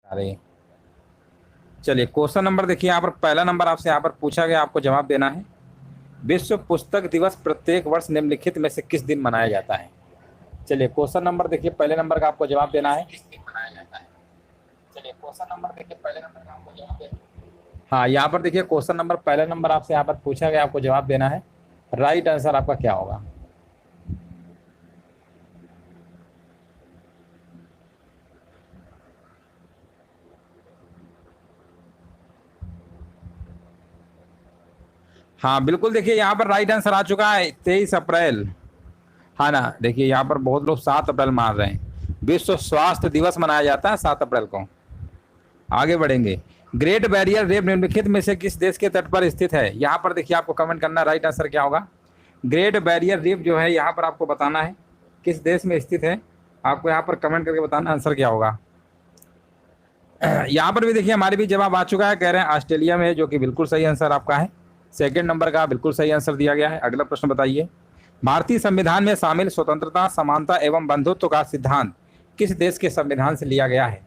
अरे चलिए, question number देखिए यहाँ पर, पहला नंबर आपसे यहाँ पर पूछा गया, आपको जवाब देना है। विश्व पुस्तक दिवस प्रत्येक वर्ष निम्नलिखित में से किस दिन मनाया जाता है? चलिए क्वेश्चन नंबर देखिए, पहले नंबर का आपको जवाब देना है, किस दिन मनाया जाता है। चलिए क्वेश्चन नंबर देखिए, पहले नंबर का आपको जवाब देना है। हाँ, यहाँ पर देखिए क्वेश्चन नंबर, पहला नंबर आपसे यहाँ पर पूछा गया, आपको जवाब देना है। राइट आंसर आपका क्या होगा? हाँ बिल्कुल, देखिए यहाँ पर राइट आंसर आ चुका है, 23 अप्रैल। हाँ ना, देखिए यहाँ पर बहुत लोग 7 अप्रैल मान रहे हैं। विश्व स्वास्थ्य दिवस मनाया जाता है 7 अप्रैल को। आगे बढ़ेंगे। ग्रेट बैरियर रीफ निम्नलिखित में से किस देश के तट पर स्थित है? यहाँ पर देखिए आपको कमेंट करना, राइट आंसर क्या होगा। ग्रेट बैरियर रीफ जो है यहाँ पर आपको बताना है किस देश में स्थित है। आपको यहाँ पर कमेंट करके बताना आंसर क्या होगा। यहाँ पर भी देखिए हमारे भी जवाब आ चुका है, कह रहे हैं ऑस्ट्रेलिया में, जो कि बिल्कुल सही आंसर आपका है। सेकंड नंबर का बिल्कुल सही आंसर दिया गया है। अगला प्रश्न बताइए। भारतीय संविधान में शामिल स्वतंत्रता, समानता एवं बंधुत्व का सिद्धांत किस देश के संविधान से लिया गया है?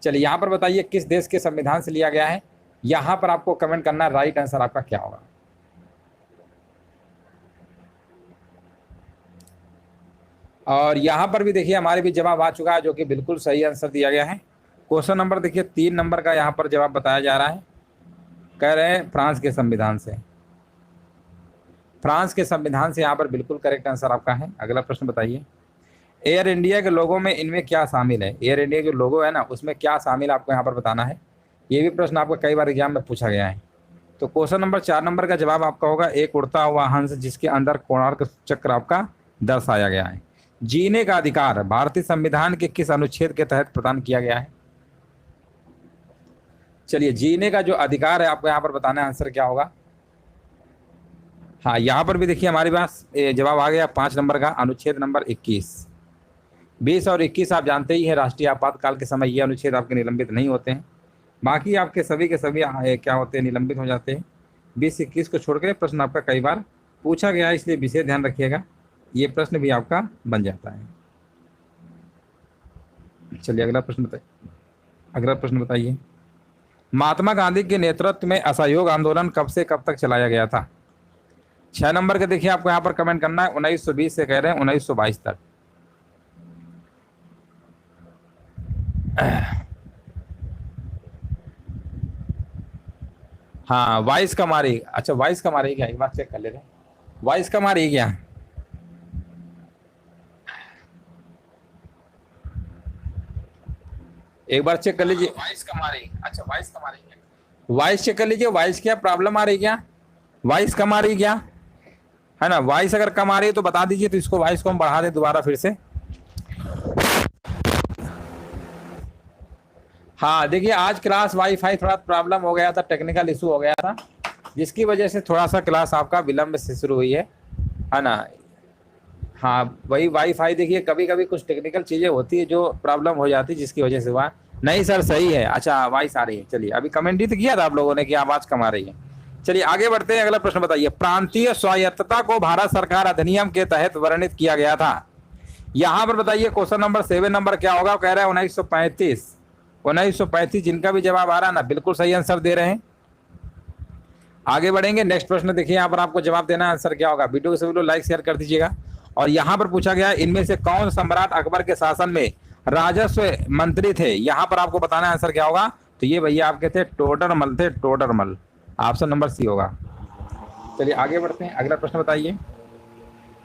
चलिए यहाँ पर बताइए किस देश के संविधान से लिया गया है। यहाँ पर आपको कमेंट करना, राइट आंसर आपका क्या होगा। और यहाँ पर भी देखिए हमारे भी जवाब आ चुका है, जो कि बिल्कुल सही आंसर दिया गया है। क्वेश्चन नंबर देखिए 3 नंबर का यहाँ पर जवाब बताया जा रहा है, कह रहे हैं फ्रांस के संविधान से। फ्रांस के संविधान से यहाँ पर बिल्कुल करेक्ट आंसर आपका है। अगला प्रश्न बताइए। एयर इंडिया के लोगों में इनमें क्या शामिल है? एयर इंडिया के लोगो है ना, उसमें क्या शामिल आपको यहाँ पर बताना है। ये भी प्रश्न आपको कई बार एग्जाम में पूछा गया है। तो क्वेश्चन नंबर 4 नंबर का जवाब आपका होगा, एक उड़ता हुआ हंस जिसके अंदर कोणार्क चक्र आपका दर्शाया गया है। जीने का अधिकार भारतीय संविधान के किस अनुच्छेद के तहत प्रदान किया गया है? चलिए, जीने का जो अधिकार है आपको यहाँ पर बताना है, आंसर क्या होगा। हाँ, यहाँ पर भी देखिए हमारे पास जवाब आ गया 5 नंबर का, अनुच्छेद नंबर 21। 20 और 21 आप जानते ही हैं, राष्ट्रीय आपातकाल के समय ये अनुच्छेद आपके निलंबित नहीं होते हैं। बाकी आपके सभी के सभी क्या होते हैं, निलंबित हो जाते हैं। 20-21 को छोड़कर प्रश्न आपका कई बार पूछा गया है, इसलिए विशेष ध्यान रखिएगा, ये प्रश्न भी आपका बन जाता है। चलिए अगला प्रश्न बताइए। अगला प्रश्न बताइए। महात्मा गांधी के नेतृत्व में असहयोग आंदोलन कब से कब तक चलाया गया था? 6 नंबर के देखिए आपको यहाँ पर कमेंट करना है, 1920 से कह रहे हैं 1922 तक। हाँ, वाइस कम आ रही। अच्छा, वाइस कम आ रही क्या? एक बार चेक कर ले रहे, वाइस कम आ रही है क्या? एक बार चेक कर लीजिए। वाइस कम आ रही। अच्छा, वाइस कम आ रही है, वाइस चेक कर लीजिए। वाइस क्या प्रॉब्लम आ रही क्या? वाइस कम आ रही क्या? है ना, वाइस अगर कम आ रही है तो बता दीजिए, तो इसको वाइस को हम बढ़ा दें दोबारा फिर से। हाँ देखिए, आज क्लास वाईफाई थोड़ा प्रॉब्लम हो गया था, टेक्निकल इशू हो गया था, जिसकी वजह से थोड़ा सा क्लास आपका विलंब से शुरू हुई है ना। हाँ, वही वाईफाई देखिए कभी कभी कुछ टेक्निकल चीज़ें होती है जो प्रॉब्लम हो जाती है, जिसकी वजह से हुआ। नहीं सर सही है। अच्छा, वॉइस आ रही है। चलिए, अभी कमेंट ही तो किया था आप लोगों ने कि आवाज़ कम आ रही है। चलिए आगे बढ़ते हैं। अगला प्रश्न बताइए। प्रांतीय स्वायत्तता को भारत सरकार अधिनियम के तहत वर्णित किया गया था। यहाँ पर बताइए क्वेश्चन नंबर 7 नंबर क्या होगा। कह रहा है 1935। 1935 जिनका भी जवाब आ रहा है ना, बिल्कुल सही आंसर दे रहे हैं। आगे बढ़ेंगे। नेक्स्ट प्रश्न देखिए, यहाँ पर आपको जवाब देना है, आंसर क्या होगा। वीडियो को सभी लोग लाइक शेयर कर दीजिएगा। और यहाँ पर पूछा गया इनमें से कौन सम्राट अकबर के शासन में राजस्व मंत्री थे? यहाँ पर आपको बताना है आंसर क्या होगा। तो ये भैया आपके थे टोडरमल थे, टोडरमल। ऑप्शन नंबर सी होगा। चलिए आगे बढ़ते हैं। अगला प्रश्न बताइए।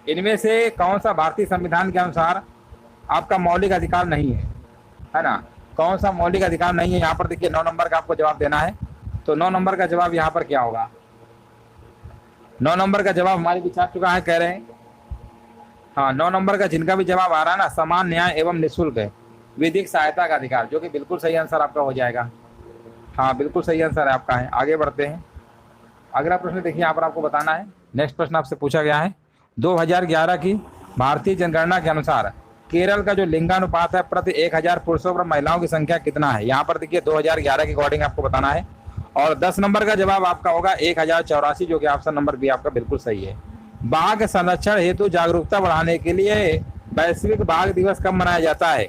इनमें से कौन सा भारतीय संविधान के अनुसार आपका मौलिक अधिकार नहीं है ना। कौन सा मौलिक अधिकार नहीं है? यहाँ पर देखिए 9 नंबर का आपको जवाब देना है। तो 9 नंबर का जवाब यहाँ पर क्या होगा। 9 नंबर का जवाब हमारे बीच आ चुका है, कह रहे हैं। हाँ, 9 नंबर का जिनका भी जवाब आ रहा है ना, समान न्याय एवं निःशुल्क विधिक सहायता का अधिकार, जो कि बिल्कुल सही आंसर आपका हो जाएगा। हाँ, बिल्कुल सही आंसर है आपका है। आगे बढ़ते हैं। अगला प्रश्न देखिए, यहाँ पर आपको बताना है। नेक्स्ट प्रश्न आपसे पूछा गया है 2011 की भारतीय जनगणना के अनुसार केरल का जो लिंगानुपात है प्रति 1000 पुरुषों पर महिलाओं की संख्या कितना है? यहाँ पर देखिए 2011 के अकॉर्डिंग आपको बताना है। और 10 नंबर का जवाब आपका होगा 1084, जो कि ऑप्शन नंबर बी आपका बिल्कुल सही है। बाघ संरक्षण हेतु जागरूकता बढ़ाने के लिए वैश्विक बाघ दिवस कब मनाया जाता है?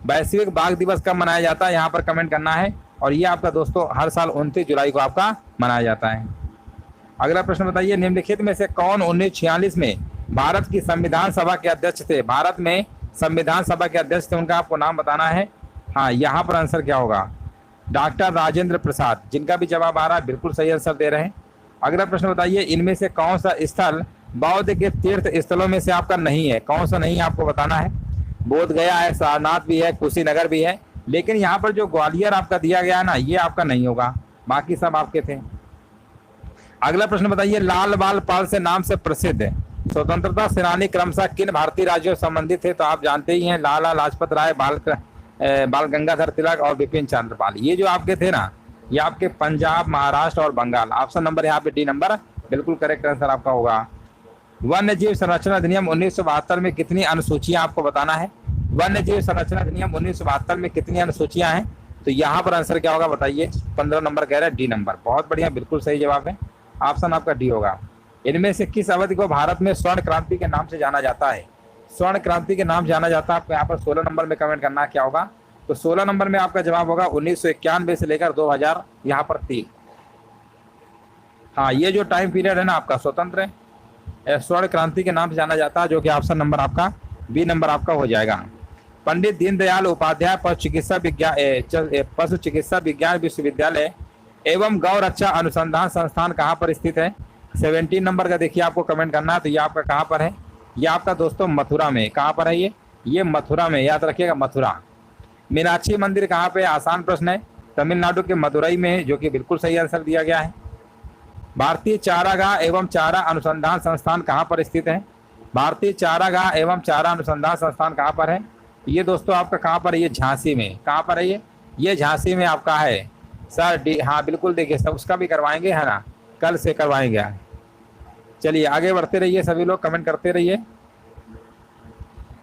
वैश्विक बाघ दिवस कब मनाया जाता है, यहाँ पर कमेंट करना है। और ये आपका दोस्तों हर साल 29 जुलाई को आपका मनाया जाता है। अगला प्रश्न बताइए, निम्नलिखित में से कौन 1946 में भारत की संविधान सभा के अध्यक्ष थे? भारत में संविधान सभा के अध्यक्ष थे, उनका आपको नाम बताना है। हाँ, यहाँ पर आंसर क्या होगा? डॉक्टर राजेंद्र प्रसाद, जिनका भी जवाब आ रहा है बिल्कुल सही आंसर दे रहे हैं। अगला प्रश्न बताइए, इनमें से कौन सा स्थल बौद्ध के तीर्थ स्थलों में से आपका नहीं है? कौन सा नहीं है आपको बताना है। बोध गया है, सारनाथ भी है, कुशीनगर भी है, लेकिन यहाँ पर जो ग्वालियर आपका दिया गया है ना, ये आपका नहीं होगा, बाकी सब आपके थे। अगला प्रश्न बताइए, लाल बाल पाल से नाम से प्रसिद्ध स्वतंत्रता सेनानी क्रमशः किन भारतीय राज्यों से संबंधित थे? तो आप जानते ही हैं, लाला लाजपत राय, बाल गंगाधर तिलक और बिपिन चंद्र पाल। ये जो आपके थे ना, ये आपके पंजाब, महाराष्ट्र और बंगाल। ऑप्शन नंबर यहाँ पे डी नंबर बिल्कुल करेक्ट आंसर आपका होगा। वन्य जीव संरक्षण अधिनियम 1972 में कितनी अनुसूचियां आपको बताना है? वन्य जीव संरक्षण अधिनियम 1972 में कितनी अनुसूचियां हैं? तो यहाँ पर आंसर क्या होगा बताइए? 15 नंबर कह रहा है, डी नंबर। बहुत बढ़िया, बिल्कुल सही जवाब है, ऑप्शन आपका डी होगा। इनमें से किस अवधि को भारत में स्वर्ण क्रांति के नाम से जाना जाता है? स्वर्ण क्रांति के नाम जाना जाता है, आपको यहाँ पर 16 नंबर में कमेंट करना है क्या होगा। तो 16 नंबर में आपका जवाब होगा 1991 से लेकर 2000 यहाँ पर 3। हाँ, ये जो टाइम पीरियड है ना आपका स्वतंत्र स्वर्ण क्रांति के नाम से जाना जाता है, जो कि ऑप्शन नंबर आपका बी नंबर आपका हो जाएगा। पंडित दीनदयाल उपाध्याय पशु चिकित्सा विज्ञान विश्वविद्यालय एवं गौ रक्षा अनुसंधान संस्थान कहाँ पर स्थित है? 17 नंबर का देखिए आपको कमेंट करना है। तो ये आपका कहाँ पर है? ये आपका दोस्तों मथुरा में। कहाँ पर है ये मथुरा में, याद रखिएगा मथुरा। मीनाक्षी मंदिर कहाँ पे? आसान प्रश्न है, तमिलनाडु के मदुरई में है, जो कि बिल्कुल सही आंसर दिया गया है। भारतीय चारागाह एवं चारा अनुसंधान संस्थान कहाँ पर स्थित है? भारतीय चारागाह एवं चारा अनुसंधान संस्थान कहाँ पर है? ये दोस्तों आपका कहाँ पर है? ये झांसी में। कहाँ पर है ये झांसी में आपका है सर। डी, हाँ बिल्कुल, देखिए सब उसका भी करवाएंगे, है ना, कल से करवाएंगे। चलिए आगे बढ़ते रहिए, सभी लोग कमेंट करते रहिए।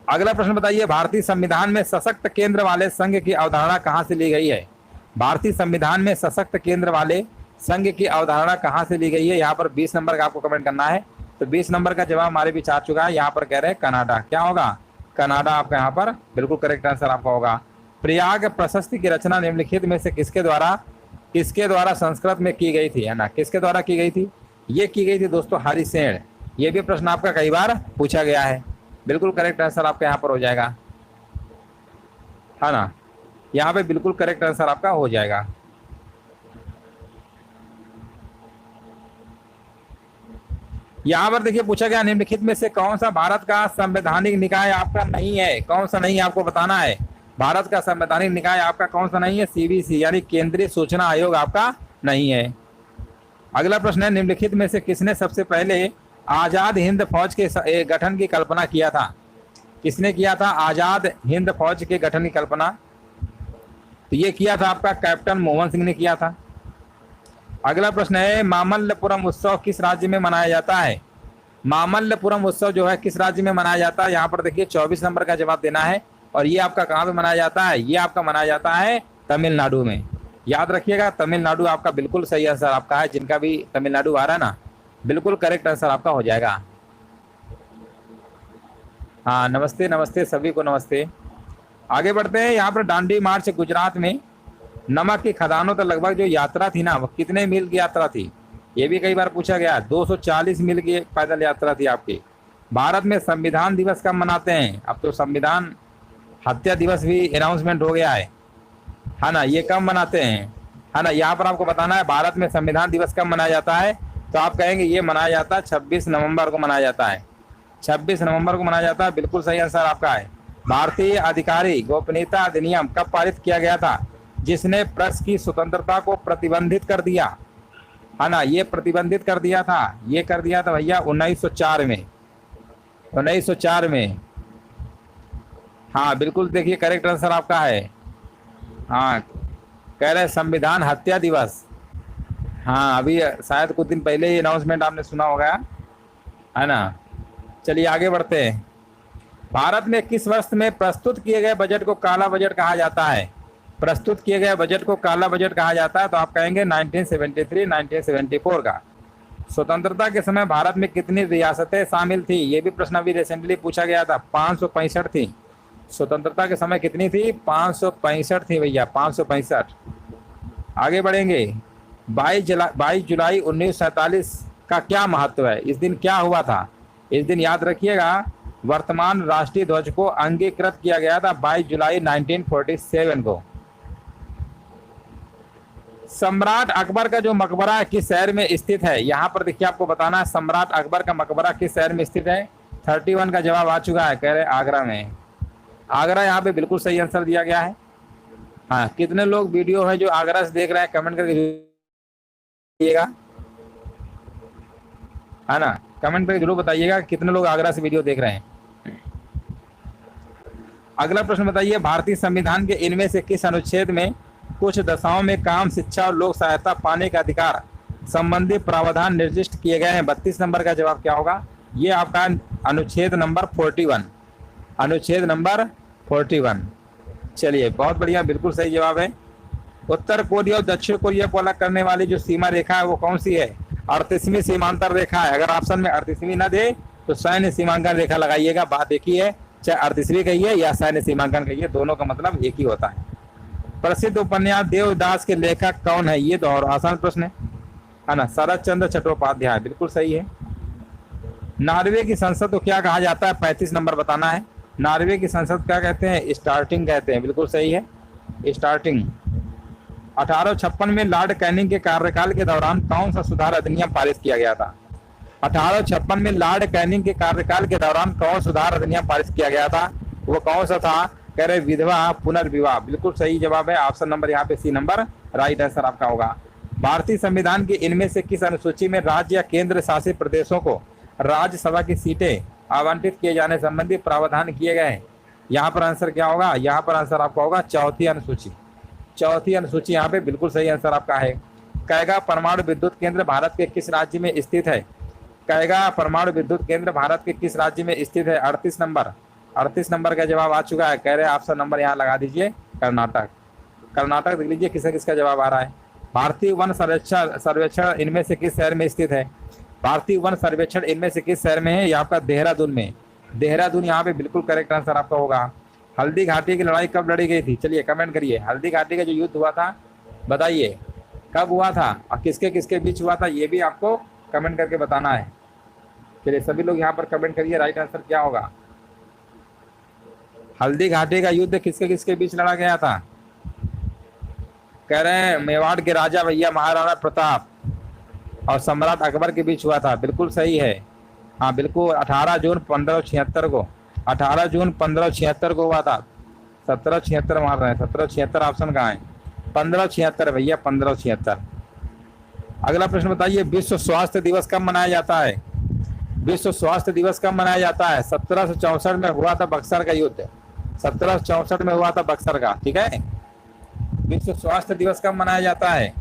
अगला प्रश्न बताइए, भारतीय संविधान में सशक्त केंद्र वाले संघ की अवधारणा कहाँ से ली गई है? भारतीय संविधान में सशक्त केंद्र वाले संघ की अवधारणा कहाँ से ली गई है? यहाँ पर 20 नंबर का आपको कमेंट करना है। तो 20 नंबर का जवाब हमारे बीच आ चुका है, यहाँ पर कह रहे हैं कनाडा। क्या होगा? कनाडा आपका यहाँ पर बिल्कुल करेक्ट आंसर आपका होगा। प्रयाग प्रशस्ति की रचना निम्नलिखित में से किसके द्वारा संस्कृत में की गई थी, है ना? किसके द्वारा की गई थी? ये की गई थी दोस्तों हरिसेन। ये भी प्रश्न आपका कई बार पूछा गया है, बिल्कुल करेक्ट आंसर आपका यहाँ पर हो जाएगा, है ना? यहाँ पे बिल्कुल करेक्ट आंसर आपका हो जाएगा। यहाँ पर देखिए पूछा गया, निम्नलिखित में से कौन सा भारत का संवैधानिक निकाय आपका नहीं है? कौन सा नहीं है आपको बताना है। भारत का संवैधानिक निकाय आपका कौन सा नहीं है? सीबीसी यानी केंद्रीय सूचना आयोग आपका नहीं है। अगला प्रश्न है, निम्नलिखित में से किसने सबसे पहले आजाद हिंद फौज के गठन की कल्पना किया था? किसने किया था आजाद हिंद फौज के गठन की कल्पना? तो ये किया था आपका कैप्टन मोहन सिंह ने किया था। अगला प्रश्न है, मामल्लपुरम उत्सव किस राज्य में मनाया जाता है? मामल्लपुरम उत्सव जो है किस राज्य में मनाया जाता है? यहाँ पर देखिए 24 नंबर का जवाब देना है। और ये आपका कहाँ पे मनाया जाता है? ये आपका मनाया जाता है तमिलनाडु में। याद रखिएगा, तमिलनाडु आपका बिल्कुल सही आंसर आपका है। जिनका भी तमिलनाडु आ रहा है ना, बिल्कुल करेक्ट आंसर आपका हो जाएगा। हाँ, नमस्ते नमस्ते सभी को नमस्ते। आगे बढ़ते हैं। यहाँ पर दांडी मार्च गुजरात में नमक की खदानों तक लगभग जो यात्रा थी ना, वो कितने मील की यात्रा थी? ये भी कई बार पूछा गया। 240 मील की पैदल यात्रा थी आपकी। भारत में संविधान दिवस कब मनाते हैं? अब तो संविधान हत्या दिवस भी अनाउंसमेंट हो गया है ना? ये कब मनाते हैं, है ना? यहाँ पर आपको बताना है भारत में संविधान दिवस कब मनाया जाता है। तो आप कहेंगे ये मनाया जाता है 26 नवंबर को मनाया जाता है। 26 नवंबर को मनाया जाता है, बिल्कुल सही आंसर आपका है। भारतीय अधिकारी गोपनीयता अधिनियम कब पारित किया गया था, जिसने प्रेस की स्वतंत्रता को प्रतिबंधित कर दिया, है ना? ये प्रतिबंधित कर दिया था, ये कर दिया था भैया 1904 में। 1904 में, हाँ बिल्कुल, देखिए करेक्ट आंसर आपका है। हाँ, कह रहे संविधान हत्या दिवस। हाँ, अभी शायद कुछ दिन पहले ये अनाउंसमेंट आपने सुना होगा, है ना? चलिए आगे बढ़ते हैं। भारत में किस वर्ष में प्रस्तुत किए गए बजट को काला बजट कहा जाता है? प्रस्तुत किए गए बजट को काला बजट कहा जाता है। तो आप कहेंगे 1973 1974 का। स्वतंत्रता के समय भारत में कितनी रियासतें शामिल थी? ये भी प्रश्न अभी रिसेंटली पूछा गया था। 565 थी। स्वतंत्रता के समय कितनी थी? 565 थी भैया, 565। आगे बढ़ेंगे। 22 जुलाई 1947 का क्या महत्व है? इस दिन क्या हुआ था? इस दिन याद रखिएगा, वर्तमान राष्ट्रीय ध्वज को अंगीकृत किया गया था 22 जुलाई 1947 को। सम्राट अकबर का जो मकबरा है किस शहर में स्थित है? यहाँ पर देखिए आपको बताना है, सम्राट अकबर का मकबरा किस शहर में स्थित है? 31 का जवाब आ चुका है, कह रहे आगरा में। आगरा यहाँ पे बिल्कुल सही आंसर दिया गया है। हाँ, कितने लोग वीडियो है जो आगरा से देख रहे हैं, कमेंट करके बताइएगा, है ना? कमेंट करके जरूर बताइएगा कितने लोग आगरा से वीडियो देख रहे हैं। अगला प्रश्न बताइए, भारतीय संविधान के इनमें से किस अनुच्छेद में कुछ दशाओं में काम, शिक्षा और लोक सहायता पाने का अधिकार संबंधी प्रावधान निर्दिष्ट किए गए हैं? 32 नंबर का जवाब क्या होगा? ये आपका अनुच्छेद नंबर 41, अनुच्छेद नंबर 41। चलिए, बहुत बढ़िया, बिल्कुल सही जवाब है। उत्तर कोरिया और दक्षिण कोरिया को अलग करने वाली जो सीमा रेखा है वो कौन सी है? 38वीं सीमांतर रेखा है। अगर ऑप्शन में 38वीं ना दे तो सैन्य सीमांकन रेखा लगाइएगा। बात एक ही है, चाहे 38वीं कहिए या सैन्य सीमांकन कहिए, दोनों का मतलब एक ही होता है। प्रसिद्ध उपन्यास देवदास के लेखक कौन है? ये तो और आसान प्रश्न है ना? शरद चंद्र चट्टोपाध्याय, बिल्कुल सही है। नॉर्वे की संसद को क्या कहा जाता है? 35 नंबर बताना है। नॉर्वे की संसद क्या कहते हैं? स्टार्टिंग कहते हैं, बिल्कुल सही है, स्टार्टिंग। 1856 में लॉर्ड कैनिंग के कार्यकाल के दौरान कौन सा सुधार अधिनियम पारित किया गया था? 1856 में लॉर्ड कैनिंग के कार्यकाल के दौरान कौन सुधार अधिनियम पारित किया गया था? वो कौन सा था? कह रहे विधवा पुनर्विवाह, बिल्कुल सही जवाब है। ऑप्शन नंबर यहाँ पे सी नंबर राइट आंसर आपका होगा। भारतीय संविधान की इनमें से किस अनुसूची में राज्य या केंद्र शासित प्रदेशों को राज्यसभा की सीटें आवंटित किए जाने संबंधी प्रावधान किए गए हैं? यहाँ पर आंसर क्या होगा? यहाँ पर आंसर आपका होगा चौथी अनुसूची। चौथी अनुसूची यहाँ पे बिल्कुल सही आंसर आपका है। कैगा परमाणु विद्युत केंद्र भारत के किस राज्य में स्थित है? कैगा परमाणु विद्युत केंद्र भारत के किस राज्य में स्थित है? 38 नंबर, 38 नंबर का जवाब आ चुका है। कह रहे ऑप्शन नंबर यहाँ लगा दीजिए, कर्नाटक। कर्नाटक देख लीजिए किसका किसका जवाब आ रहा है। भारतीय वन सर्वेक्षण इनमें से किस शहर में स्थित है? भारतीय वन सर्वेक्षण इनमें से किस शहर में है? ये आपका देहरादून में। देहरादून यहाँ पे बिल्कुल करेक्ट आंसर आपका होगा। हल्दी घाटी की लड़ाई कब लड़ी गई थी? चलिए कमेंट करिए, हल्दी घाटी का जो युद्ध हुआ था बताइए कब हुआ था और किसके किसके बीच हुआ था, ये भी आपको कमेंट करके बताना है। चलिए सभी लोग यहाँ पर कमेंट करिए, राइट आंसर क्या होगा? हल्दी घाटी का युद्ध किसके किसके बीच लड़ा गया था? कह रहे हैं मेवाड़ के राजा भैया महाराणा प्रताप और सम्राट अकबर के बीच हुआ था, बिल्कुल सही है। हाँ बिल्कुल, 18 जून 1576 को, 18 जून 1576 को हुआ था। 1776 मार रहे हैं, 1776 ऑप्शन कहाँ है? 1576 भैया, 1576। अगला प्रश्न बताइए, विश्व स्वास्थ्य दिवस कब मनाया जाता है? विश्व स्वास्थ्य दिवस कब मनाया जाता है? 1764 में हुआ था बक्सर का युद्ध, 1764 में हुआ था बक्सर का, ठीक है। विश्व स्वास्थ्य दिवस कब मनाया जाता है?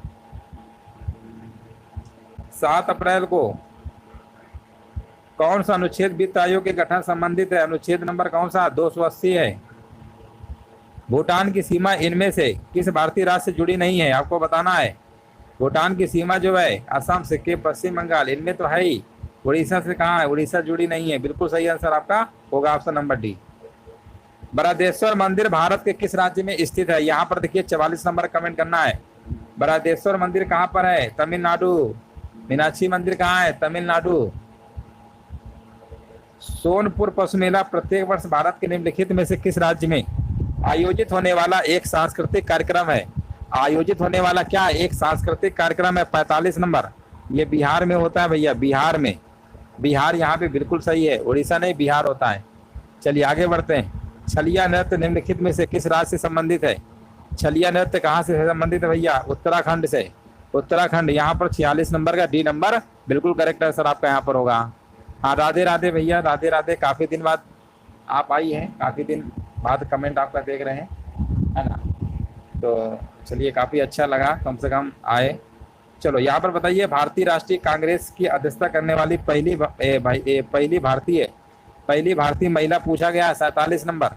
7 अप्रैल को। कौन सा अनुच्छेद वित्त आयोग के गठन संबंधित है? अनुच्छेद नंबर कौन सा? 280 है। भूटान की सीमा इनमें से किस भारतीय राज्य से जुड़ी नहीं है? आपको बताना है। भूटान की सीमा जो है असम, सिक्किम, पश्चिम बंगाल, इनमें तो है ही। उड़ीसा से कहाँ है? उड़ीसा जुड़ी नहीं है, बिल्कुल सही आंसर आपका होगा ऑप्शन नंबर डी। बृहदेश्वर मंदिर भारत के किस राज्य में स्थित है? यहाँ पर देखिए 44 नंबर कमेंट करना है। बृहदेश्वर मंदिर कहाँ पर है? तमिलनाडु। मीनाक्षी मंदिर कहाँ है? तमिलनाडु। सोनपुर पशु मेला प्रत्येक वर्ष भारत के निम्नलिखित में से किस राज्य में आयोजित होने वाला एक सांस्कृतिक कार्यक्रम है? आयोजित होने वाला क्या एक सांस्कृतिक कार्यक्रम है? 45 नंबर। ये बिहार में होता है भैया, बिहार में। बिहार यहाँ पे बिल्कुल सही है, उड़ीसा नहीं बिहार होता है। चलिए आगे बढ़ते हैं। छलिया नृत्य निम्नलिखित में से किस राज्य से संबंधित है? छलिया नृत्य कहाँ से संबंधित है भैया? उत्तराखंड से। उत्तराखंड। यहाँ पर 46 नंबर का डी नंबर बिल्कुल करेक्ट आंसर आपका यहाँ पर होगा। हाँ राधे राधे भैया, राधे राधे। काफी दिन बाद आप आई हैं, काफी दिन बाद कमेंट आपका देख रहे हैं, है ना? तो चलिए काफी अच्छा लगा, कम से कम आए। चलो यहाँ पर बताइए, भारतीय राष्ट्रीय कांग्रेस की अध्यक्षता करने वाली पहली भारतीय महिला पूछा गया है, 47 नंबर।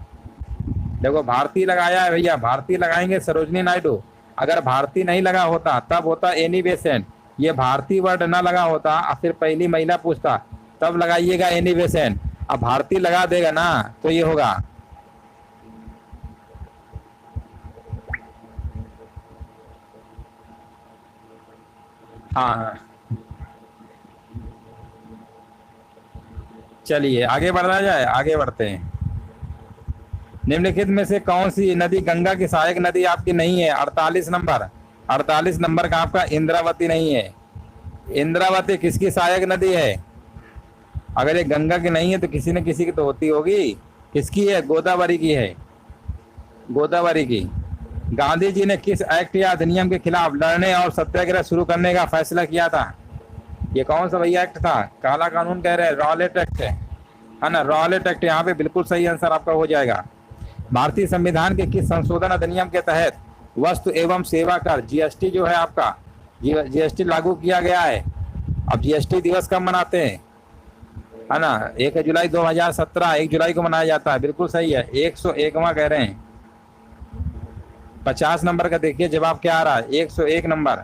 देखो भारतीय लगाया है भैया, भारतीय लगाएंगे सरोजनी नायडू। अगर भारतीय नहीं लगा होता तब होता एनी बेसेंट। ये भारतीय वर्ड ना लगा होता और फिर पहली महिला पूछता तब लगाइएगा एनी बेसेंट। अब भारतीय लगा देगा ना तो ये होगा हाँ हाँ। चलिए आगे बढ़ा जाए, आगे बढ़ते हैं। निम्नलिखित में से कौन सी नदी गंगा की सहायक नदी आपकी नहीं है? 48 नंबर। 48 नंबर का आपका इंद्रावती नहीं है। इंद्रावती किसकी सहायक नदी है? अगर ये गंगा की नहीं है तो किसी न किसी की तो होती होगी। किसकी है? गोदावरी की है, गोदावरी की। गांधी जी ने किस एक्ट या अधिनियम के खिलाफ लड़ने और सत्याग्रह शुरू करने का फैसला किया था? ये कौन सा भैया एक्ट था? काला कानून कह रहे हैं, रॉलेट एक्ट है ना? रॉलेट एक्ट यहाँ पे बिल्कुल सही आंसर आपका हो जाएगा। भारतीय संविधान के किस संशोधन अधिनियम के तहत वस्तु एवं सेवा कर जीएसटी जो है आपका, जीएसटी लागू किया गया है? अब जीएसटी दिवस कब मनाते हैं? है ना, 1 जुलाई 2017, 1 जुलाई को मनाया जाता है। बिल्कुल सही है, 101वां कह रहे हैं। 50 नंबर का देखिए जवाब क्या आ रहा है, 101 नंबर,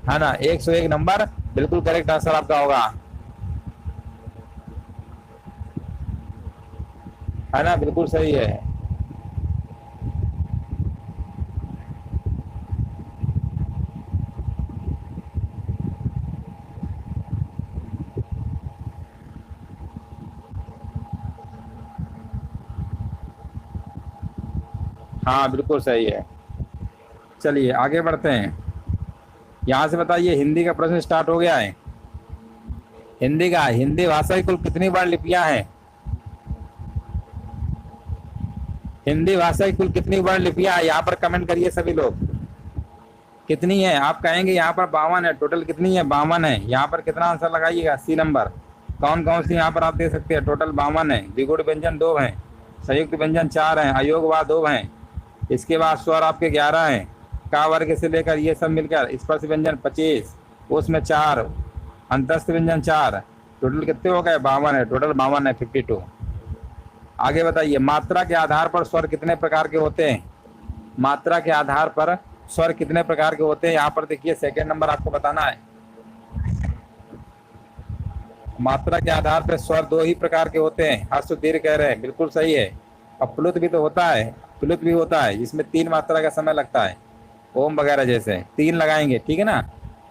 है ना, 101 नंबर बिल्कुल करेक्ट आंसर आपका होगा, है ना, बिल्कुल सही है। हाँ बिल्कुल सही है। चलिए आगे बढ़ते हैं। यहाँ से बताइए, हिंदी का प्रश्न स्टार्ट हो गया है। हिंदी भाषा की कुल कितनी बार लिपियां हैं? हिंदी भाषा की कुल कितनी बार लिपियां हैं? यहाँ पर कमेंट करिए सभी लोग, कितनी है? आप कहेंगे यहाँ पर 52 है, टोटल कितनी है? 52 है। यहाँ पर कितना आंसर लगाइएगा? C number. कौन कौन सी यहाँ पर आप दे सकते हैं? टोटल 52 है। द्विगुण व्यंजन 2 हैं, संयुक्त व्यंजन 4 हैं, अयोगवाद 2 हैं। इसके बाद स्वर आपके 11 हैं, का वर्ग से लेकर ये सब मिलकर स्पर्श व्यंजन 25, उसमें 4, अंतस्थ व्यंजन 4। टोटल कितने हो गए? 52 है, टोटल 52 है, 52। आगे बताइए, मात्रा के आधार पर स्वर कितने प्रकार के होते हैं? मात्रा के आधार पर स्वर कितने प्रकार के होते हैं? यहाँ पर देखिए सेकंड नंबर आपको बताना है। मात्रा के आधार पर स्वर 2 ही प्रकार के होते हैं, हर्ष दीर्घ कह रहे हैं, बिल्कुल सही है। और प्लुत भी तो होता है, प्लुत भी होता है जिसमें 3 मात्रा का समय लगता है, ओम वगैरह जैसे 3 लगाएंगे, ठीक है ना,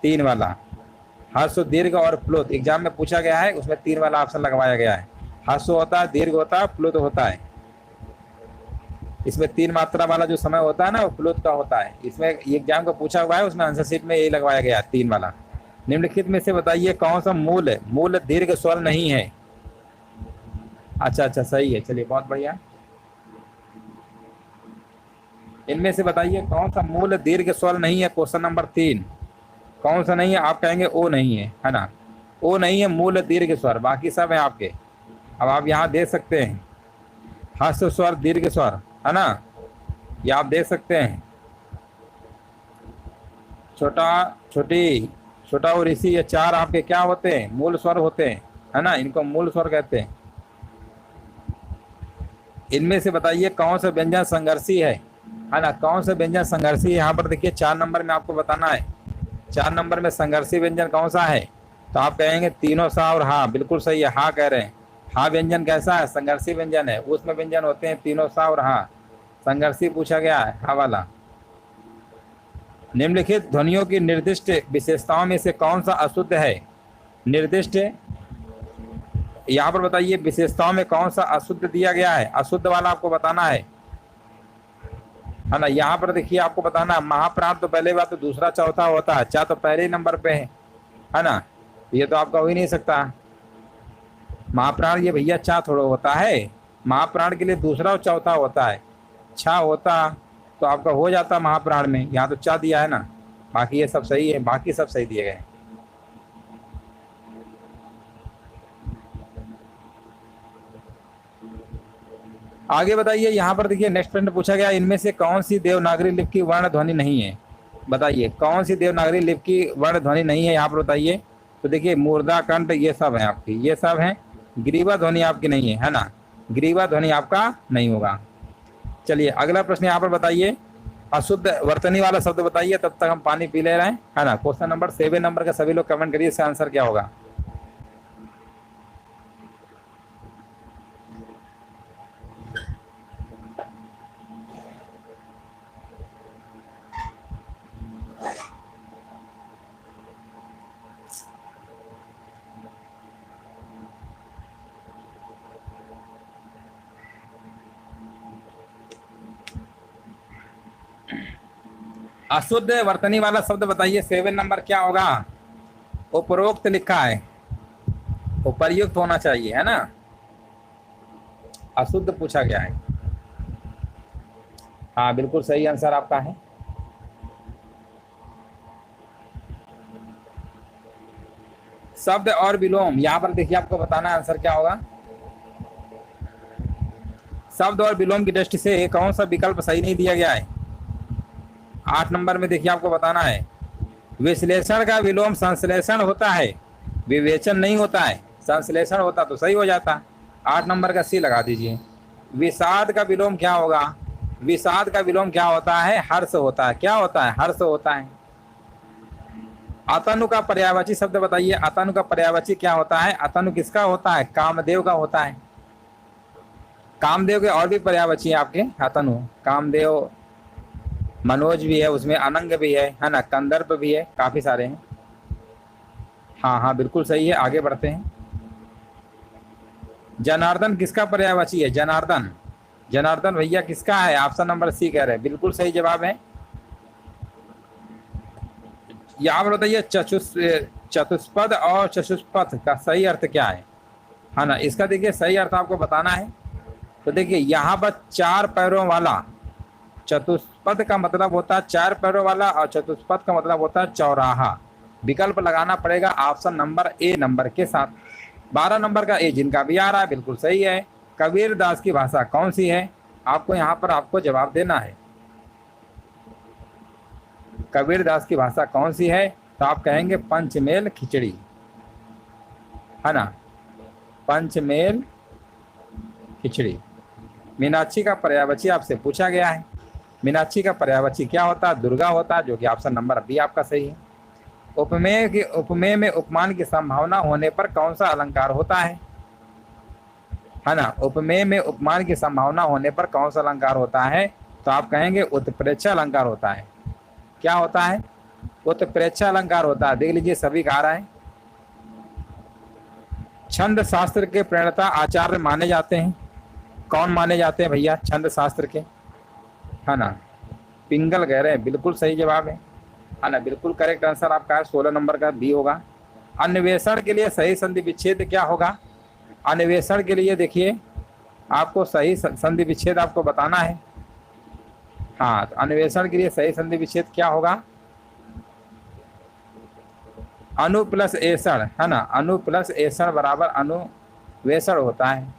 3 वाला। हर्ष दीर्घ और प्लुत एग्जाम में पूछा गया है, उसमें 3 वाला ऑप्शन लगवाया गया है। हर्ष होता है, दीर्घ होता है, प्लुत होता है। इसमें 3 मात्रा वाला जो समय होता है ना वो प्लुत का होता है। इसमें एग्जाम को पूछा हुआ है, उसमें आंसर शीट में यही लगवाया गया है, 3 वाला। निम्नलिखित में से बताइए कौन सा मूल दीर्घ स्वर नहीं है? अच्छा अच्छा सही है, चलिए बहुत बढ़िया। इनमें से बताइए कौन सा मूल दीर्घ स्वर नहीं है? क्वेश्चन नंबर 3 कौन सा नहीं है? आप कहेंगे ओ नहीं है ना, ओ नहीं है मूल दीर्घ स्वर, बाकी सब है आपके। अब आप यहाँ दे सकते हैं हर्ष स्वर, दीर्घ स्वर, है ना, ये आप देख सकते हैं। छोटा, छोटी, छोटा और ऋषि, ये 4 आपके क्या होते हैं? मूल स्वर होते हैं, है ना, इनको मूल स्वर कहते हैं। इनमें से बताइए कौन सा व्यंजन संघर्षी है ना, कौन सा व्यंजन संघर्षी है? यहाँ पर देखिए 4 नंबर में आपको बताना है, 4 नंबर में संघर्षी व्यंजन कौन सा है? तो आप कहेंगे तीनों सा और हा, बिल्कुल सही है, हा कह रहे हैं। हा व्यंजन कैसा है? संघर्षी व्यंजन है, उसमें व्यंजन होते हैं तीनों सा और हा, संघर्षी पूछा गया है, हा वाला। निम्नलिखित ध्वनियों की निर्दिष्ट विशेषताओं में से कौन सा अशुद्ध है? निर्दिष्ट, यहाँ पर बताइए विशेषताओं में कौन सा अशुद्ध दिया गया है? अशुद्ध वाला आपको बताना है ना। यहाँ पर देखिए आपको बताना है, महाप्राण तो पहले बात तो दूसरा चौथा होता है, चा तो पहले नंबर पे है ना, ये तो आपका हो ही नहीं सकता। महाप्राण ये भैया चा थोड़ा होता है, महाप्राण के लिए दूसरा और चौथा होता है, छा होता तो आपका हो जाता महाप्राण में, यहाँ तो चा दिया है ना। बाकी ये सब सही है, बाकी सब सही दिए गए। आगे बताइए, यहाँ पर देखिए नेक्स्ट प्रश्न पूछा गया, इनमें से कौन सी देवनागरी लिपि की वर्ण ध्वनि नहीं है? बताइए कौन सी देवनागरी लिपि की वर्ण ध्वनि नहीं है, यहाँ पर बताइए। तो देखिए मूर्धा, कंठ, ये सब है आपकी, ये सब है। ग्रीवा ध्वनि आपकी नहीं है ना, ग्रीवा ध्वनि आपका नहीं होगा। चलिए अगला प्रश्न यहाँ पर बताइए, अशुद्ध वर्तनी वाला शब्द बताइए, तब तक हम पानी पी ले रहे हैं, है ना। क्वेश्चन नंबर 7 नंबर का सभी लोग कमेंट करिए, इसका आंसर क्या होगा? अशुद्ध वर्तनी वाला शब्द बताइए, 7 नंबर क्या होगा? उपरोक्त लिखा है, उपर्युक्त होना चाहिए, है ना। अशुद्ध पूछा गया है। हाँ बिल्कुल सही आंसर आपका है। शब्द और विलोम, यहाँ पर देखिए आपको बताना है आंसर क्या होगा। शब्द और विलोम की दृष्टि से कौन सा विकल्प सही नहीं दिया गया है? 8 नंबर में देखिए आपको बताना है, विश्लेषण का विलोम संश्लेषण होता है, विवेचन नहीं होता है। संश्लेषण होता तो सही हो जाता। 8 नंबर का सी लगा दीजिए। विषाद का विलोम क्या होगा? विषाद का विलोम क्या होता है? हर्ष होता है। क्या होता है? हर्ष होता है। अतनु का पर्यायवाची शब्द बताइए, अतनु का पर्यायवाची क्या होता है? अतनु किसका होता है? कामदेव का होता है। कामदेव के और भी पर्यायवाची है आपके, अतनु, कामदेव, मनोज भी है उसमें, अनंग भी है ना, कंदर्प भी है, काफी सारे हैं। हाँ हाँ बिल्कुल सही है, आगे बढ़ते हैं। जनार्दन किसका पर्यायवाची है? जनार्दन, जनार्दन भैया किसका है? ऑप्शन नंबर सी कह रहे हैं, बिल्कुल सही जवाब है। यहाँ पर बताइए चतुष्पद और चतुष्पथ का सही अर्थ क्या है ना। इसका देखिए सही अर्थ आपको बताना है। तो देखिए यहाँ पर 4 पैरों वाला, चतुष्पद का मतलब होता है 4 पैरों वाला और चतुष्पद का मतलब होता है चौराहा। विकल्प लगाना पड़ेगा ऑप्शन नंबर ए नंबर के साथ। 12 नंबर का ए जिनका भी आ रहा है बिल्कुल सही है। कबीर दास की भाषा कौन सी है? आपको यहाँ पर आपको जवाब देना है। कबीर दास की भाषा कौन सी है? तो आप कहेंगे पंचमेल खिचड़ी, है ना, पंचमेल खिचड़ी। मीनाक्षी का पर्यायवाची आपसे पूछा गया है। मीनाक्षी का पर्यायवाची क्या होता है? दुर्गा होता है, जो कि ऑप्शन नंबर बी आपका सही है। उपमेय में उपमान की संभावना होने पर कौन सा अलंकार होता है ना। उपमेय में उपमान की संभावना होने पर कौन सा अलंकार होता है? तो आप कहेंगे उत्प्रेक्षा अलंकार होता है। क्या होता है? उत्प्रेक्षा अलंकार होता है। देख लीजिए सभी कह रहा है। छंद शास्त्र के प्रणेता आचार्य माने जाते हैं, कौन माने जाते हैं भैया छंद शास्त्र के? है ना, पिंगल कह रहे हैं, बिल्कुल सही जवाब है ना, बिल्कुल करेक्ट आंसर आपका है। 16 नंबर का बी होगा। अन्वेषण के लिए सही संधि विच्छेद क्या होगा? अन्वेषण के लिए देखिए आपको सही संधि विच्छेद आपको बताना है। हाँ, तो अन्वेषण के लिए सही संधि विच्छेद क्या होगा? अनु प्लस एषण, है ना, अनु प्लस एषण बराबर अनुवेषण होता है।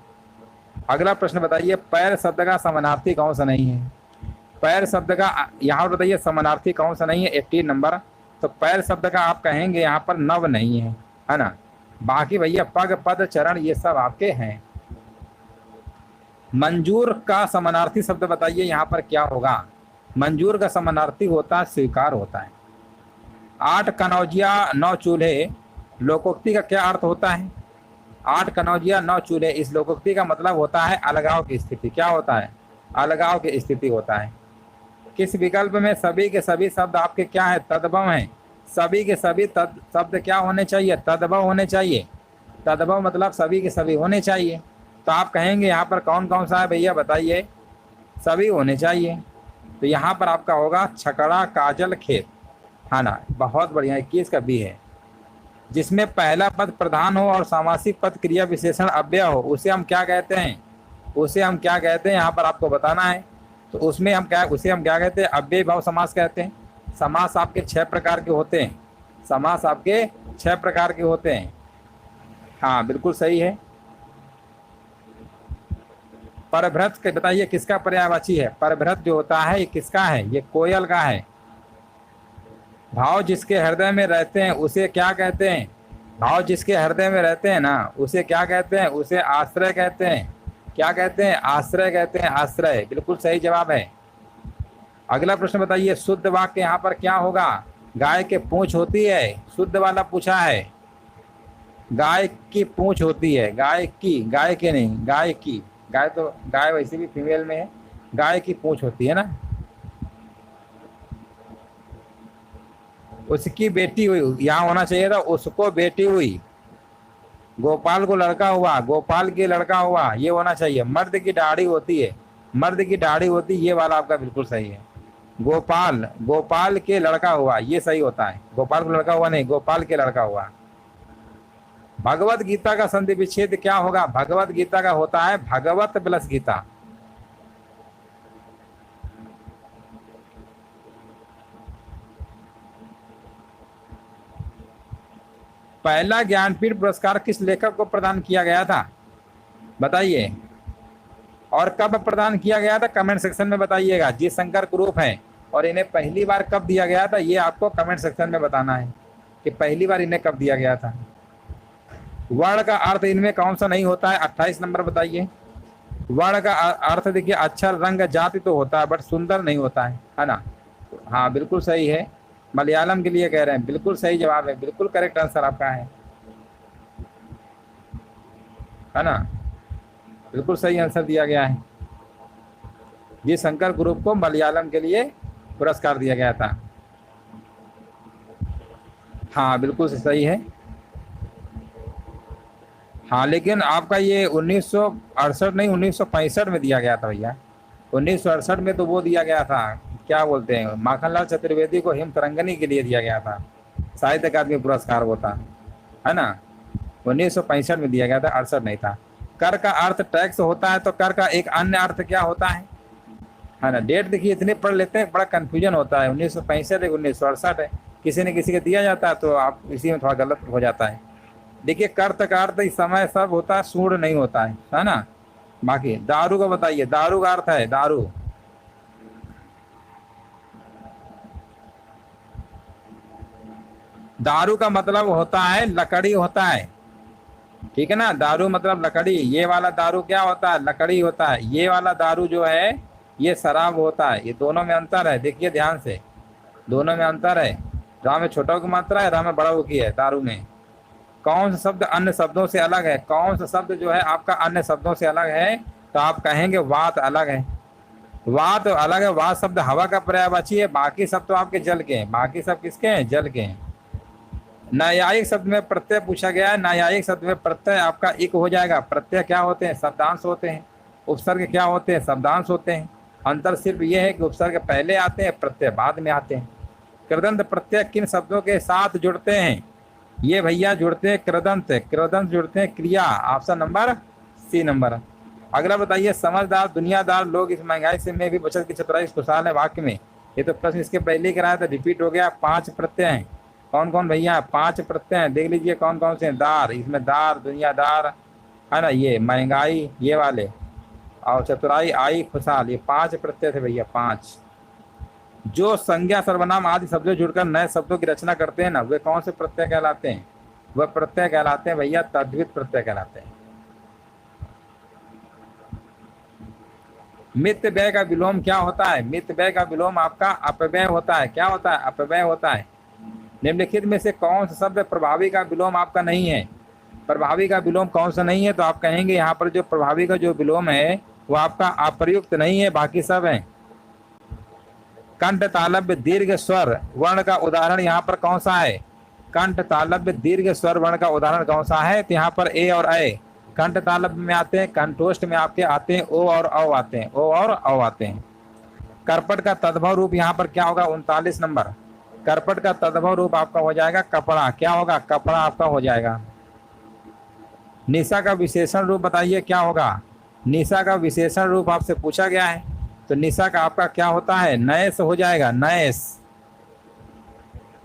अगला प्रश्न बताइए, पैर शब्द का समानार्थी कौन सा नहीं है? पैर शब्द का यहाँ बताइए समानार्थी कौन सा नहीं है? 18 नंबर। तो पैर शब्द का आप कहेंगे यहाँ पर नव नहीं है ना। बाकी भैया पग, पद, चरण ये सब आपके हैं। मंजूर का समानार्थी शब्द बताइए यहाँ पर क्या होगा? मंजूर का समानार्थी होता है स्वीकार होता है। 8 कनौजिया 9 चूल्हे लोकोक्ति का क्या अर्थ होता है? 8 कनौजिया 9 चूल्हे, इस लोकोक्ति का मतलब होता है अलगाव की स्थिति। क्या होता है? अलगाव की स्थिति होता है। किस विकल्प में सभी के सभी शब्द आपके क्या है? तद्भव हैं। सभी के सभी शब्द क्या होने चाहिए? तद्भव होने चाहिए। तद्भव मतलब सभी के सभी होने चाहिए। तो आप कहेंगे यहाँ पर कौन कौन सा है भैया बताइए? सभी होने चाहिए। तो यहाँ पर आपका होगा छकड़ा, काजल, खेत, है ना, बहुत बढ़िया। 21 का बी है। जिसमें पहला पद प्रधान हो और सामासिक पद क्रिया विशेषण अव्यय हो, उसे हम क्या कहते हैं? उसे हम क्या कहते हैं यहाँ पर आपको बताना है। तो उसमें हम क्या, उसे हम क्या कहते हैं? अव्यय भाव समास कहते हैं। समास आपके 6 प्रकार के होते हैं। समास आपके 6 प्रकार के होते हैं। हाँ बिल्कुल सही है। परभ्रत के बताइए किसका पर्यायवाची है? परभ्रत जो होता है ये किसका है? ये कोयल का है। भाव जिसके हृदय में रहते हैं उसे क्या कहते हैं? भाव जिसके हृदय में रहते हैं ना उसे क्या कहते हैं? उसे आश्रय कहते हैं। क्या कहते हैं? आश्रय कहते हैं, आश्रय। बिल्कुल सही जवाब है। अगला प्रश्न बताइए, शुद्ध वाक्य यहाँ पर क्या होगा? गाय के पूंछ होती है, शुद्ध वाला पूछा है। गाय की पूंछ होती है, गाय की, गाय के नहीं, गाय की। गाय तो गाय वैसे भी फीमेल में है, गाय की पूंछ होती है ना। उसकी बेटी हुई, यहाँ होना चाहिए था उसको बेटी हुई। गोपाल को लड़का हुआ, गोपाल की लड़का हुआ, ये होना चाहिए। मर्द की दाढ़ी होती है, मर्द की दाढ़ी होती, ये वाला आपका बिल्कुल सही है। गोपाल, गोपाल के लड़का हुआ, ये सही होता है। गोपाल को लड़का हुआ नहीं, गोपाल के लड़का हुआ। भगवत गीता का संधि विच्छेद क्या होगा? भगवत गीता का होता है भगवत प्लस गीता। पहला ज्ञानपीठ पुरस्कार किस लेखक को प्रदान किया गया था? बताइए। और कब प्रदान किया गया था? कमेंट सेक्शन में बताइएगा। जी शंकर ग्रुप है और इन्हें पहली बार कब दिया गया था, ये आपको कमेंट सेक्शन में बताना है कि पहली बार इन्हें कब दिया गया था। वर्ण का अर्थ इनमें कौन सा नहीं होता है? 28 नंबर बताइए। वर्ण का अर्थ देखिए अक्षर, रंग, जाति तो होता है बट सुंदर नहीं होता है ना? हाँ बिल्कुल सही है। मलयालम के लिए कह रहे हैं, बिल्कुल सही जवाब है, बिल्कुल करेक्ट आंसर आपका है ना? बिल्कुल सही आंसर दिया गया है। जी शंकर ग्रुप को मलयालम के लिए पुरस्कार दिया गया था। हाँ बिल्कुल सही है। हाँ लेकिन आपका ये 1968 नहीं 1965 में दिया गया था भैया। 1968 में तो वो दिया गया था, क्या बोलते हैं, माखनलाल चतुर्वेदी को हिम तरंगनी के लिए दिया गया था साहित्य अकादमी पुरस्कार, वो था है ना? 1965 में दिया गया था, 68 नहीं था। कर का अर्थ टैक्स होता है, तो कर का एक अन्य अर्थ क्या होता है ना? डेट देखिए इतने पढ़ लेते हैं, बड़ा कंफ्यूजन होता है। 1965 है 1968 है, किसी न किसी का दिया जाता है तो आप इसी में थोड़ा गलत हो जाता है। देखिए कर्त का अर्थ इस समय सब होता है, सूढ़ नहीं होता है ना? बाकी दारू का बताइए, दारू का अर्थ है दारू। दारू का मतलब होता है लकड़ी होता है, ठीक है ना? दारू मतलब लकड़ी। ये वाला दारू क्या होता है? लकड़ी होता है। ये वाला दारू जो है ये शराब होता है। ये दोनों में अंतर है, देखिए ध्यान से, दोनों में अंतर है। रा में छोटा की मात्रा है, रा में बड़ा की है। दारू में कौन सा शब्द अन्य शब्दों से अलग है? कौन सा शब्द जो है आपका अन्य शब्दों से अलग है? तो आप कहेंगे वात अलग है। वात अलग है, वात शब्द हवा का पर्यायवाची है, बाकी सब तो आपके जल के हैं। बाकी सब किसके हैं? जल के हैं। न्यायिक शब्द में प्रत्यय पूछा गया है। न्यायिक शब्द में प्रत्यय आपका इक हो जाएगा। प्रत्यय क्या होते हैं? शब्दांश होते हैं। उपसर्ग क्या होते हैं? शब्दांश होते हैं। अंतर सिर्फ ये है कि उपसर्ग पहले आते हैं, प्रत्यय बाद में आते हैं। कृदंत प्रत्यय किन शब्दों के साथ जुड़ते हैं? ये भैया जुड़ते हैं कृदंत, कृदंत जुड़ते हैं क्रिया। Option number C number. अगला बताइए, समझदार दुनियादार लोग इस महंगाई से में भी बचत की चतुराई खुशहाल है वाक्य में। ये तो प्रश्न इसके पहले ही कराया था, रिपीट हो गया। 5 प्रत्यय हैं। कौन कौन भैया? 5 प्रत्यय हैं, देख लीजिए कौन कौन से हैं। दार, इसमें दार दुनियादार है ना, ये महंगाई ये वाले, और चतुराई आई खुशहाल, ये 5 प्रत्यय थे भैया, 5। जो संज्ञा सर्वनाम आदि शब्दों जुड़कर नए शब्दों की रचना करते हैं ना, वे कौन से प्रत्यय कहलाते हैं? वह प्रत्यय कहलाते हैं भैया तद्धित प्रत्यय कहलाते हैं। मित्त व्यय का विलोम क्या होता है? मित्त व्यय का विलोम आपका अपव्यय होता है। क्या होता है? अपव्यय होता है। निम्नलिखित में से कौन सा शब्द प्रभावी का विलोम आपका नहीं है? प्रभावी का विलोम कौन सा नहीं है? तो आप कहेंगे यहाँ पर जो प्रभावी का जो विलोम है वो आपका अप्रयुक्त नहीं है, बाकी सब है। कंठ तालव्य दीर्घ स्वर वर्ण का उदाहरण यहाँ पर कौन सा है? कंठ तालव्य दीर्घ स्वर वर्ण का उदाहरण कौन सा है? तो यहाँ पर ए और ए कंठ तालव्य में आते हैं, कंठोष्ठ में आपके आते हैं ओ और औ आते हैं, ओ और औ आते हैं। करपट का तद्भव रूप यहाँ पर क्या होगा? 39 नंबर। करपट का तद्भव रूप आपका हो जाएगा कपड़ा। क्या होगा? कपड़ा आपका हो जाएगा। निशा का विशेषण रूप बताइए क्या होगा? निशा का विशेषण रूप आपसे पूछा गया है, तो निशा का आपका क्या होता है? नयस हो जाएगा, नयस।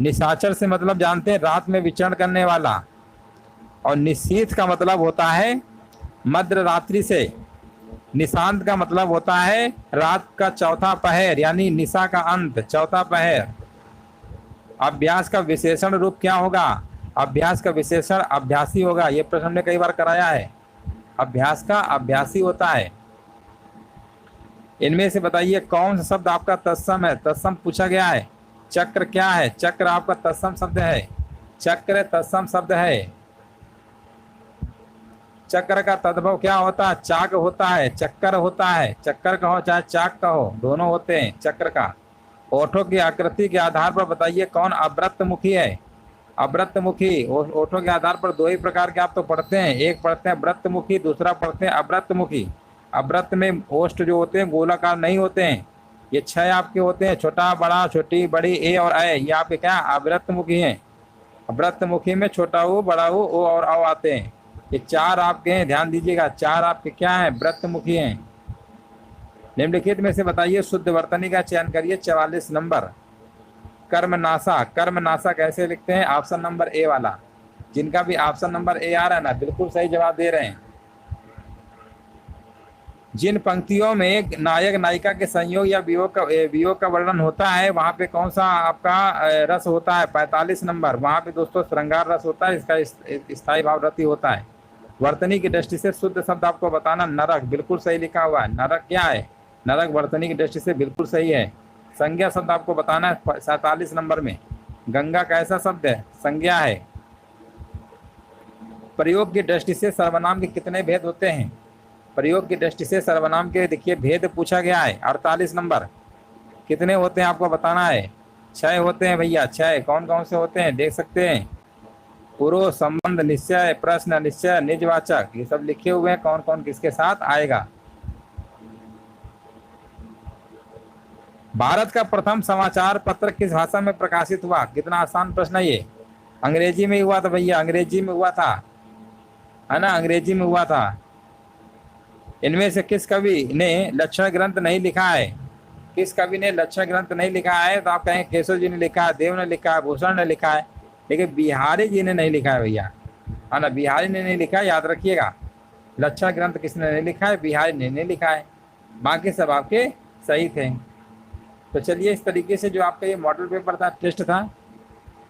निशाचर से मतलब जानते हैं रात में विचरण करने वाला, और निशीथ का मतलब होता है मध्य रात्रि से। निशांत का मतलब होता है रात का चौथा पहर, यानी निशा का अंत, चौथा पहर। अभ्यास का विशेषण रूप क्या होगा? अभ्यास का विशेषण अभ्यासी होगा। ये प्रश्न हमने कई बार कराया है। अभ्यास का अभ्यासी होता है। इनमें से बताइए कौन सा शब्द आपका तत्सम है? तत्सम पूछा गया है। चक्र क्या है? चक्र आपका तत्सम शब्द है। चक्र तत्सम शब्द है। चक्र का तद्भव क्या होता है? चाक होता है, चक्कर होता है। चक्कर कहो चाहे चाक कहो, दोनों होते हैं चक्र का। ओठों की आकृति के आधार पर बताइए कौन अवृत्तमुखी है? अवृत्तमुखी ओठों के आधार पर 2 ही प्रकार के आप तो पढ़ते हैं, एक पढ़ते हैं वृत्तमुखी, दूसरा पढ़ते हैं अवृत्तमुखी। अवृत्त में ओष्ठ जो होते हैं गोलाकार नहीं होते हैं, ये 6 आपके होते हैं, छोटा बड़ा छोटी बड़ी ए और ए, ये आपके क्या अवृत्तमुखी हैं। अवृत्तमुखी में छोटा ऊ बड़ा ऊ ओ और औ आते हैं। ये 4 आपके हैं, ध्यान दीजिएगा, 4 आपके क्या हैं, वृत्तमुखी हैं। निम्नलिखित में से बताइए शुद्ध वर्तनी का चयन करिए। 44 नंबर कर्मनाशा। कर्मनाशा कैसे लिखते हैं? ऑप्शन नंबर ए वाला। जिनका भी ऑप्शन नंबर ए आ रहा है ना, बिल्कुल सही जवाब दे रहे हैं। जिन पंक्तियों में नायक नायिका के संयोग या वियोग का वर्णन होता है, वहां पे कौन सा आपका रस होता है? 45 नंबर। वहां पे दोस्तों श्रृंगार रस होता है, इसका स्थायी भाव रति होता है। वर्तनी की दृष्टि से शुद्ध शब्द आपको बताना, नरक। बिल्कुल सही लिखा हुआ है। नरक क्या है? नरक वर्तनी की दृष्टि से बिल्कुल सही है। संज्ञा शब्द आपको बताना है 47 नंबर में। गंगा कैसा शब्द है? संज्ञा है। प्रयोग की दृष्टि से सर्वनाम के कितने भेद होते हैं? प्रयोग की दृष्टि से सर्वनाम के देखिए भेद पूछा गया है। 48 नंबर। कितने होते हैं आपको बताना है? 6 होते हैं भैया, 6। कौन कौन से होते हैं देख सकते हैं? पूर्व, संबंध, निश्चय, प्रश्न, निश्चय, निजवाचक, ये सब लिखे हुए हैं कौन कौन किसके साथ आएगा। भारत का प्रथम समाचार पत्र किस भाषा में प्रकाशित हुआ? कितना आसान प्रश्न है ये। अंग्रेजी में हुआ था भैया, अंग्रेजी में हुआ था, है ना, अंग्रेजी में हुआ था। इनमें से किस कवि ने लक्षण ग्रंथ नहीं लिखा है? किस कवि ने लक्षण ग्रंथ नहीं लिखा है? तो आप कहें केशव जी ने लिखा है, देव ने लिखा है, भूषण ने लिखा है, लेकिन बिहारी जी ने नहीं लिखा है भैया, है ना, बिहारी ने नहीं लिखा है, याद रखिएगा। लक्षण ग्रंथ किसने नहीं लिखा है? बिहारी ने नहीं लिखा है। बाकी सब आपके सही थे। तो चलिए, इस तरीके से जो आपका ये मॉडल पेपर था, टेस्ट था,